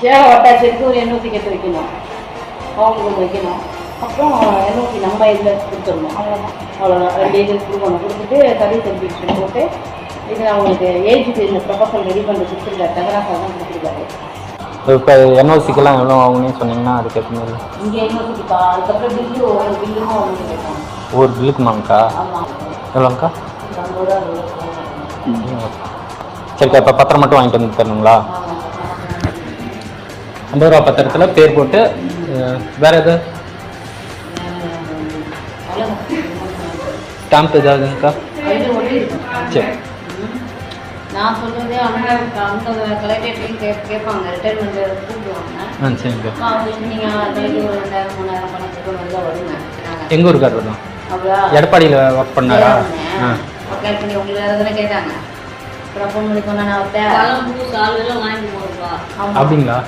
சேவை வட்டாட்சியருக்கு ஒரு எண்ணூற்றி கட்டு வைக்கணும், அவங்களுக்கு ஒன்று வைக்கணும். அப்புறம் எண்ணூற்றி நம்ம இதில் கொடுத்துடணும். அவ்வளோதான் 2 ஏஜென்சி கொடுக்கணும். கொடுத்துட்டு சர்வீஸ் சர்டிஃபிகேஷன் போட்டு இதில் அவங்களுக்கு ஏஜுக்கு இந்த ப்ரொபோசல் ரெடி பண்ணி கொடுத்துருக்காரு. தகராசாக தான் கொடுத்துருக்காரு. இப்போ என்ஓசிக்கெல்லாம் எவ்வளோ ஆகும்னு சொன்னீங்கன்னா அதுக்கேற்ற மாதிரி. இங்கே எண்ணூற்றிப்பா. அதுக்கப்புறம் பில்லு ஒவ்வொரு பில்லுக்கும் அவங்க கேட்பாங்க. ஒவ்வொரு பில்லுக்குமாங்கக்கா? ஆமாம். எவ்வளோங்க்கா? 50 ரூபா. சரிக்கா, இப்போ பத்திரம் மட்டும் வாங்கிட்டு வந்து தரணுங்களா? 50 ரூபா பத்திரத்தில் பேர் போட்டு வேறு எது ஸ்டாம்ப் ஏதாவதுங்கக்கா? சரி. நான் சொல்றதே அந்த கலெக்டரேட்லையும் கேட்பாங்க, ரிட்டைர்மெண்ட் கூப்பிடுவாங்க. சரிங்க. அவங்க நீங்கள் அதுக்கு ஒரு 2000 3000 பணத்துக்கு வந்து வருங்க. எங்கள் ஊருக்காரர் தான். அவ்வளோ எடப்பாடியில் ஒர்க் பண்ணாரா? கலெக்ட் பண்ணி உங்களுக்கு வேறு எதுனா கேட்டாங்க. அப்புறம் ஃபோன் பண்ணி சொன்னா நான் அப்படிங்களா?